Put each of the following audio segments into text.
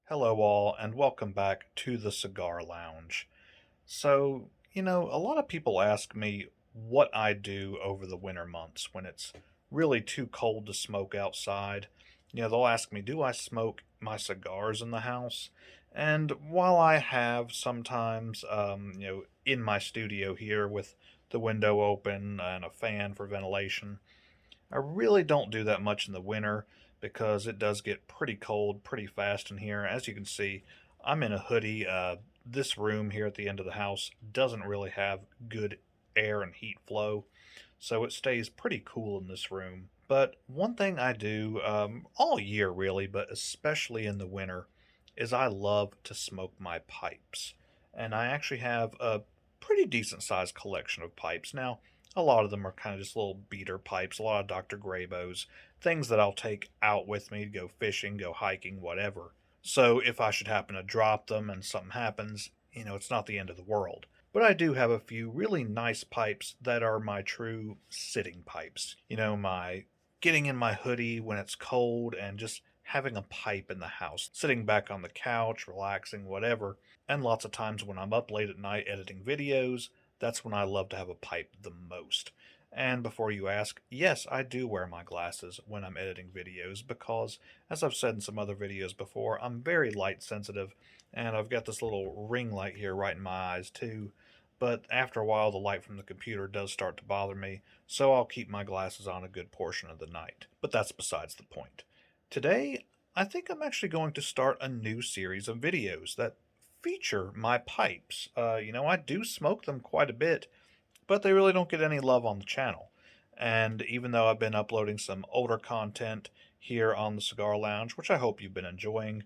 Hello, all, and welcome back to the Cigar Lounge. A lot of people ask me what I do over the winter months when it's really too cold to smoke outside. They'll ask me, do I smoke my cigars in the house? And while I have sometimes, in my studio here with the window open and a fan for ventilation, I really don't do that much in the winter because it does get pretty cold pretty fast in here. As you can see, I'm in a hoodie. This room here at the end of the house doesn't really have good air and heat flow, so it stays pretty cool in this room. But one thing I do all year, really, but especially in the winter, is I love to smoke my pipes. And I actually have a pretty decent sized collection of pipes. Now, a lot of them are kind of just little beater pipes, a lot of Dr. Grabo's, things that I'll take out with me to go fishing, go hiking, whatever. So if I should happen to drop them and something happens, it's not the end of the world. But I do have a few really nice pipes that are my true sitting pipes. My getting in my hoodie when it's cold and just having a pipe in the house, sitting back on the couch, relaxing, whatever. And lots of times when I'm up late at night editing videos, that's when I love to have a pipe the most. And before you ask, yes, I do wear my glasses when I'm editing videos because, as I've said in some other videos before, I'm very light sensitive and I've got this little ring light here right in my eyes too. But after a while, the light from the computer does start to bother me, so I'll keep my glasses on a good portion of the night. But that's besides the point. Today, I think I'm actually going to start a new series of videos that feature my pipes. I do smoke them quite a bit, but they really don't get any love on the channel. And even though I've been uploading some older content here on the Cigar Lounge, which I hope you've been enjoying,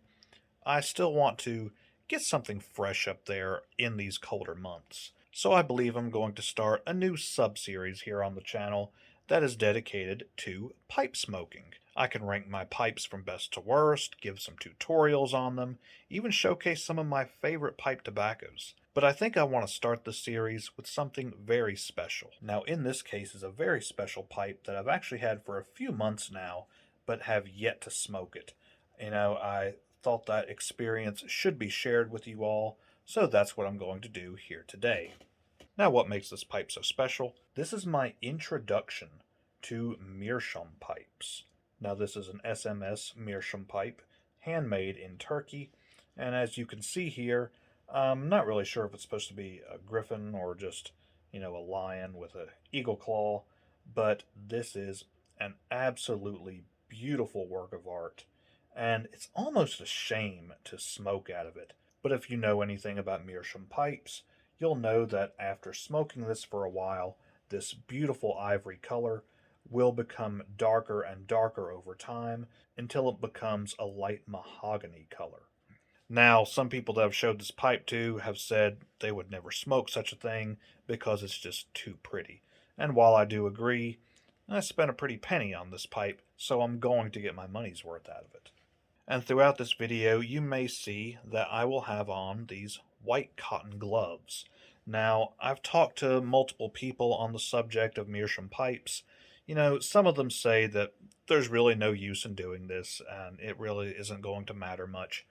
I still want to get something fresh up there in these colder months. So I believe I'm going to start a new sub-series here on the channel that is dedicated to pipe smoking. I can rank my pipes from best to worst, give some tutorials on them, even showcase some of my favorite pipe tobaccos. But I think I want to start the series with something very special. Now, in this case is a very special pipe that I've actually had for a few months now, but have yet to smoke it. I thought that experience should be shared with you all, so that's what I'm going to do here today. Now, what makes this pipe so special? This is my introduction to Meerschaum pipes. Now, this is an SMS Meerschaum pipe, handmade in Turkey, and as you can see here, I'm not really sure if it's supposed to be a griffin or just, a lion with an eagle claw, but this is an absolutely beautiful work of art, and it's almost a shame to smoke out of it. But if you know anything about Meerschaum pipes, you'll know that after smoking this for a while, this beautiful ivory color will become darker and darker over time until it becomes a light mahogany color. Now, some people that I've showed this pipe to have said they would never smoke such a thing because it's just too pretty. And while I do agree, I spent a pretty penny on this pipe, so I'm going to get my money's worth out of it. And throughout this video, you may see that I will have on these white cotton gloves. Now, I've talked to multiple people on the subject of Meerschaum pipes. Some of them say that there's really no use in doing this, and it really isn't going to matter much.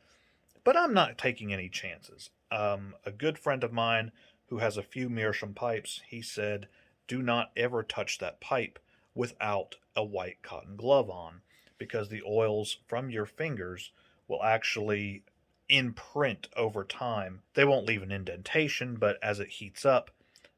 But I'm not taking any chances. A good friend of mine who has a few Meerschaum pipes, he said, do not ever touch that pipe without a white cotton glove on, because the oils from your fingers will actually imprint over time. They won't leave an indentation, but as it heats up,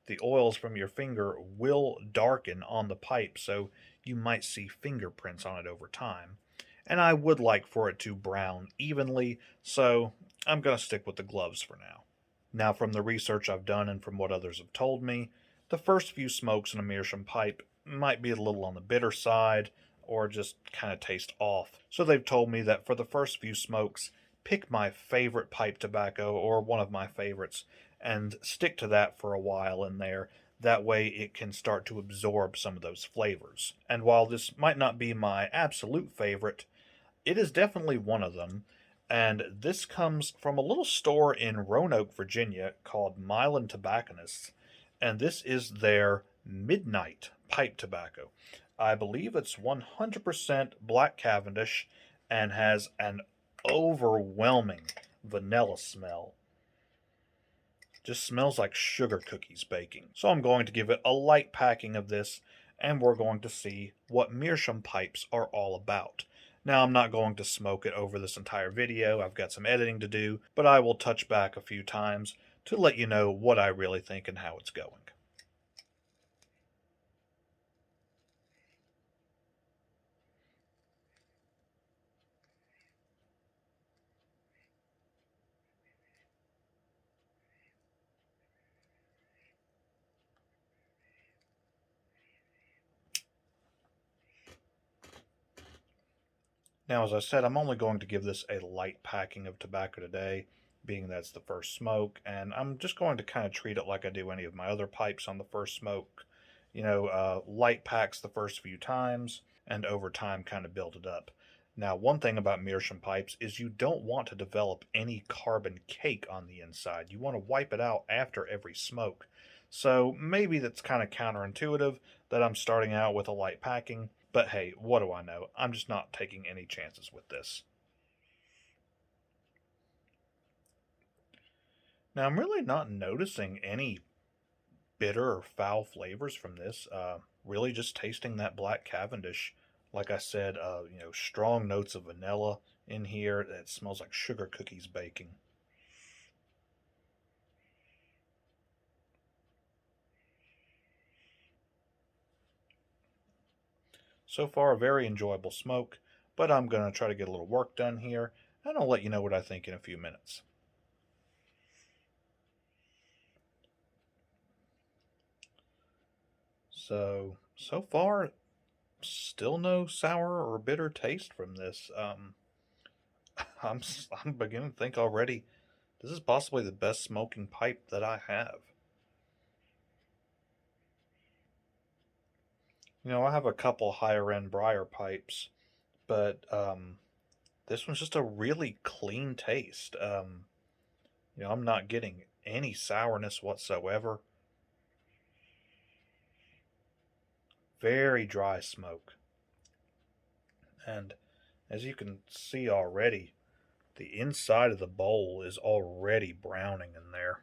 the oils from your finger will darken on the pipe, so you might see fingerprints on it over time. And I would like for it to brown evenly, so I'm going to stick with the gloves for now. Now, from the research I've done and from what others have told me, the first few smokes in a Meerschaum pipe might be a little on the bitter side or just kind of taste off. So they've told me that for the first few smokes, pick my favorite pipe tobacco or one of my favorites and stick to that for a while in there. That way it can start to absorb some of those flavors. And while this might not be my absolute favorite, it is definitely one of them. And this comes from a little store in Roanoke, Virginia called Milan Tobacconists. And this is their Midnight Pipe Tobacco. I believe it's 100% Black Cavendish and has an overwhelming vanilla smell. Just smells like sugar cookies baking. So I'm going to give it a light packing of this, and we're going to see what Meerschaum pipes are all about. Now, I'm not going to smoke it over this entire video. I've got some editing to do, but I will touch back a few times to let you know what I really think and how it's going. Now, as I said, I'm only going to give this a light packing of tobacco today, being that's the first smoke, and I'm just going to kind of treat it like I do any of my other pipes on the first smoke. Light packs the first few times, and over time kind of build it up. Now, one thing about Meerschaum pipes is you don't want to develop any carbon cake on the inside. You want to wipe it out after every smoke. So maybe that's kind of counterintuitive that I'm starting out with a light packing, but hey, what do I know? I'm just not taking any chances with this. Now, I'm really not noticing any bitter or foul flavors from this. Really just tasting that black Cavendish. Like I said, strong notes of vanilla in here. It smells like sugar cookies baking. So far, a very enjoyable smoke, but I'm going to try to get a little work done here, and I'll let you know what I think in a few minutes. So far, still no sour or bitter taste from this. I'm I'm beginning to think already this is possibly the best smoking pipe that I have. I have a couple higher end briar pipes, but this one's just a really clean taste. I'm not getting any sourness whatsoever. Very dry smoke. And as you can see already, the inside of the bowl is already browning in there.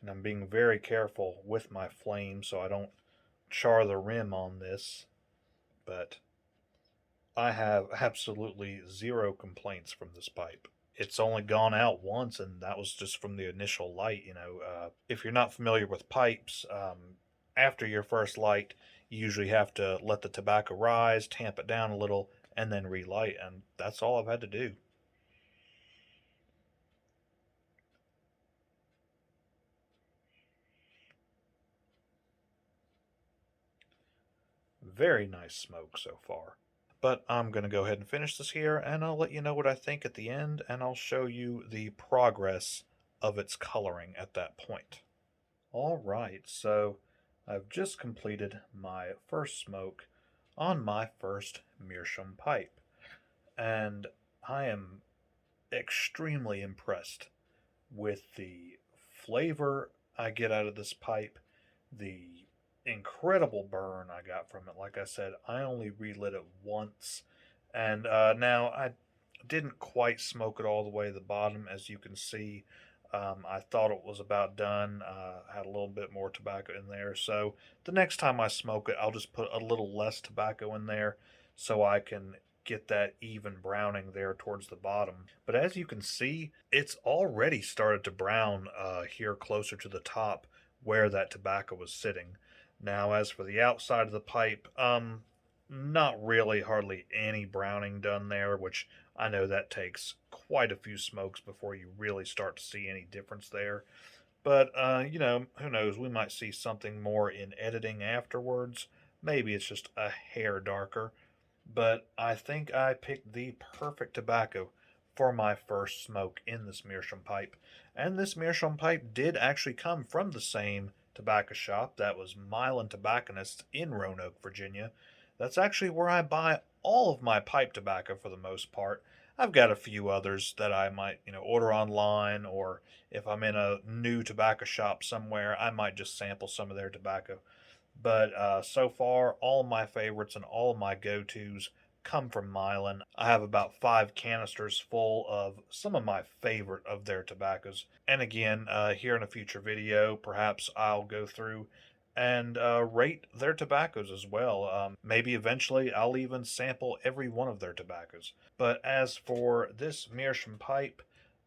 And I'm being very careful with my flame so I don't char the rim on this. But I have absolutely zero complaints from this pipe. It's only gone out once, and that was just from the initial light. If you're not familiar with pipes, after your first light, you usually have to let the tobacco rise, tamp it down a little, and then relight, and that's all I've had to do. Very nice smoke so far. But I'm going to go ahead and finish this here, and I'll let you know what I think at the end, and I'll show you the progress of its coloring at that point. All right, so I've just completed my first smoke on my first Meerschaum pipe, and I am extremely impressed with the flavor I get out of this pipe, the incredible burn I got from it. Like I said, I only relit it once, and now I didn't quite smoke it all the way to the bottom, as you can see. I thought it was about done. Had a little bit more tobacco in there, so the next time I smoke it, I'll just put a little less tobacco in there so I can get that even browning there towards the bottom. But as you can see, it's already started to brown here closer to the top where that tobacco was sitting. Now, as for the outside of the pipe, not really hardly any browning done there, which I know that takes quite a few smokes before you really start to see any difference there. But, who knows? We might see something more in editing afterwards. Maybe it's just a hair darker. But I think I picked the perfect tobacco for my first smoke in this Meerschaum pipe. And this Meerschaum pipe did actually come from the same tobacco shop that was Milan Tobacconists in Roanoke, Virginia. That's actually where I buy all of my pipe tobacco for the most part. I've got a few others that I might, order online, or if I'm in a new tobacco shop somewhere, I might just sample some of their tobacco. But so far, all my favorites and all my go tos come from Milan. I have about 5 canisters full of some of my favorite of their tobaccos. And again, here in a future video, perhaps I'll go through and rate their tobaccos as well. Maybe eventually I'll even sample every one of their tobaccos. But as for this Meerschaum pipe,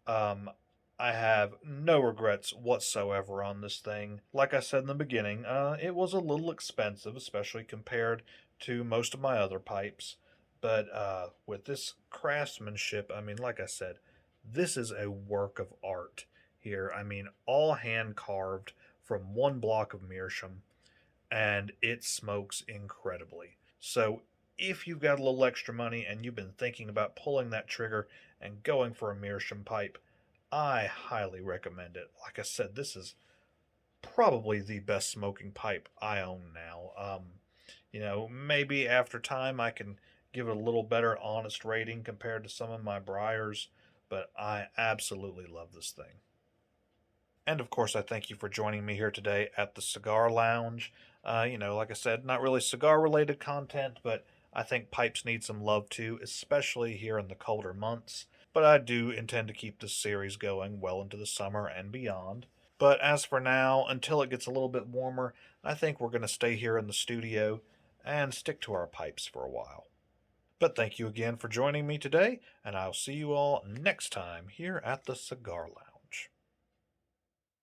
um, I have no regrets whatsoever on this thing. Like I said in the beginning, it was a little expensive, especially compared to most of my other pipes. But with this craftsmanship, I mean, like I said, this is a work of art here. I mean, all hand carved from one block of Meerschaum, and it smokes incredibly. So if you've got a little extra money and you've been thinking about pulling that trigger and going for a Meerschaum pipe, I highly recommend it. Like I said, this is probably the best smoking pipe I own now. Maybe after time I can give it a little better honest rating compared to some of my briars, but I absolutely love this thing. And of course, I thank you for joining me here today at the Cigar Lounge. Like I said, not really cigar related content, but I think pipes need some love too, especially here in the colder months. But I do intend to keep this series going well into the summer and beyond. But as for now, until it gets a little bit warmer, I think we're going to stay here in the studio and stick to our pipes for a while. But thank you again for joining me today, and I'll see you all next time here at the Cigar Lounge.